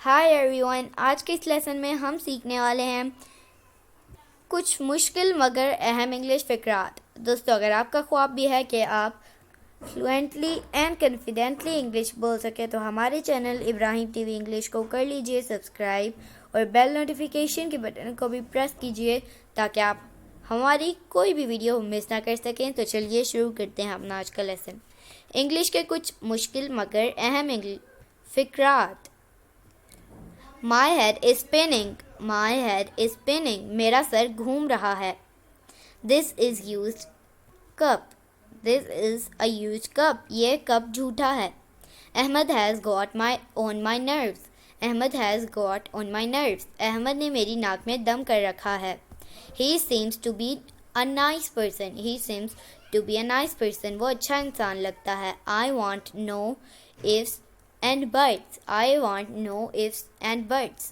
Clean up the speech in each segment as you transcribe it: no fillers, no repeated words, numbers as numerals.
Hi everyone, आज के इस लेसन में हम सीखने वाले हैं कुछ मुश्किल मगर अहम इंग्लिश फ़िक्रात। दोस्तों, अगर आपका ख्वाब भी है कि आप फ्लुएंटली एंड कॉन्फिडेंटली इंग्लिश बोल सके तो हमारे चैनल इब्राहिम टीवी इंग्लिश को कर लीजिए सब्सक्राइब और बेल नोटिफिकेशन के बटन को भी प्रेस कीजिए ताकि आप हमारी कोई भी वीडियो मिस ना कर सकें। तो चलिए शुरू करते हैं अपना आज का लेसन। इंग्लिश के कुछ मुश्किल मगर अहम इंग्लिश फ़िक्रात। My head is spinning. My head is spinning. मेरा सर घूम रहा है. This is used cup. This is a used cup. ये कप झूठा है. Ahmed has got on my nerves. Ahmed has got on my nerves. Ahmad ने मेरी नाक में दम कर रखा है. He seems to be a nice person. He seems to be a nice person. वो अच्छा इंसान लगता है. I want no ifs and buts. I want no ifs and buts.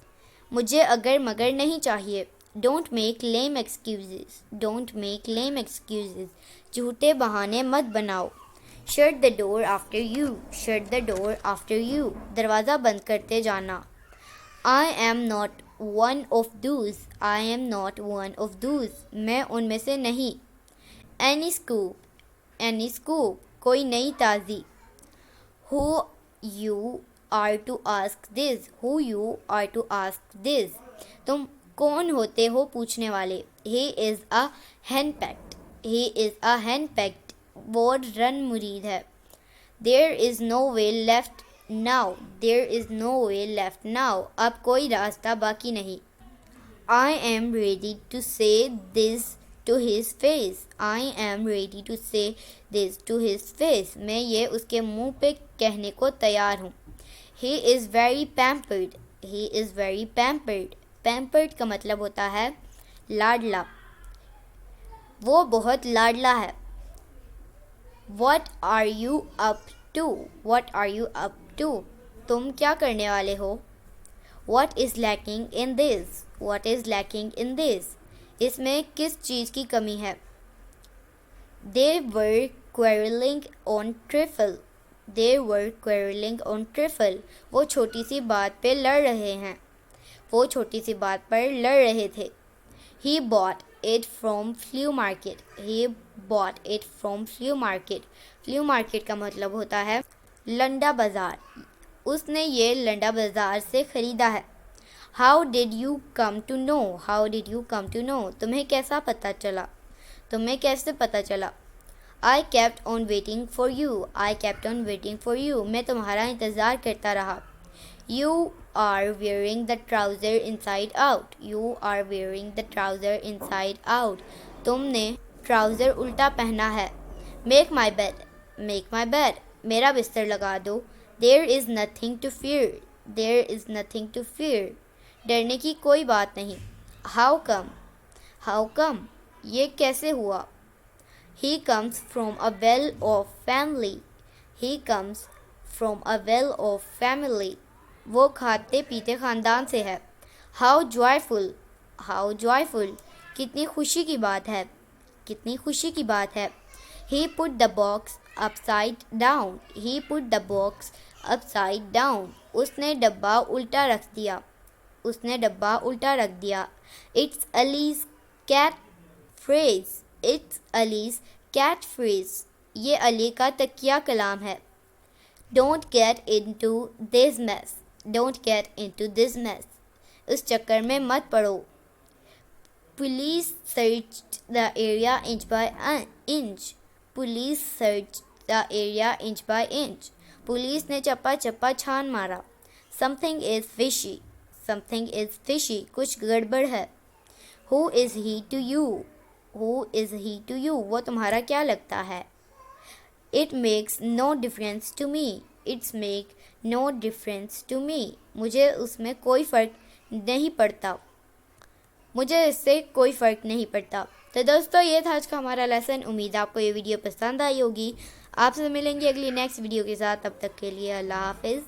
मुझे अगर मगर नहीं चाहिए. Don't make lame excuses. Don't make lame excuses. झूठे बहाने मत बनाओ. Shut the door after you. Shut the door after you. दरवाज़ा बंद करते जाना. I am not one of those. I am not one of those. मैं उनमें से नहीं. Any scoop. Any scoop. कोई नई ताज़ी. Who you are to ask this. Who you are to ask this. तुम कौन होते हो पूछने वाले. He is a henpecked. He is a henpecked. वो रन मुरीद है. There is no way left now. There is no way left now. अब कोई रास्ता बाकी नहीं. I am ready to say this to his face. I am ready to say this to his face. मैं ये उसके मुंह पे कहने को तैयार हूँ. He is very pampered. He is very pampered. Pampered का मतलब होता है लाडला. वो बहुत लाडला है. What are you up to? What are you up to? तुम क्या करने वाले हो? What is lacking in this? What is lacking in this? इसमें किस चीज़ की कमी है. They were quarreling on trifle. They were quarreling on trifle. वो छोटी सी बात पे लड़ रहे हैं. वो छोटी सी बात पर लड़ रहे थे. He bought it from flea market. He bought it from flea market. Flea market का मतलब होता है लंडा बाज़ार. उसने ये लंडा बाज़ार से ख़रीदा है. How did you come to know? How did you come to know? तुम्हें कैसा पता चला. तुम्हें कैसे पता चला. I kept on waiting for you. I kept on waiting for you. मैं तुम्हारा इंतज़ार करता रहा. You are wearing the trouser inside out. You are wearing the trouser inside out. तुमने ट्राउज़र उल्टा पहना है. Make my bed. Make my bed. मेरा बिस्तर लगा दो. There is nothing to fear. There is nothing to fear. डरने की कोई बात नहीं. How come? How come? ये कैसे हुआ. He comes from a well-off family. He comes from a well-off family. वो खाते पीते ख़ानदान से है. How joyful. How joyful. कितनी खुशी की बात है. कितनी खुशी की बात है. He put the box upside down. He put the box upside down. उसने डब्बा उल्टा रख दिया. उसने डब्बा उल्टा रख दिया. It's Ali's cat phrase. It's Ali's cat phrase. ये अली का तकिया कलाम है. Don't get into this mess. Don't get into this mess. उस चक्कर में मत पड़ो. Police searched the area inch by inch. Police searched the area inch by inch. Police ने चप्पा चप्पा छान मारा. Something is fishy. Something is fishy. कुछ गड़बड़ है. Who is he to you? Who is he to you? वो तुम्हारा क्या लगता है. It makes no difference to me. It's make no difference to me. मुझे उसमें कोई फ़र्क नहीं पड़ता. मुझे इससे कोई फ़र्क नहीं पड़ता. तो दोस्तों, ये था आज का हमारा लेसन. उम्मीद आपको ये वीडियो पसंद आई होगी. आपसे मिलेंगे अगली नेक्स्ट वीडियो के साथ. तब तक के लिए अल्लाह हाफिज़.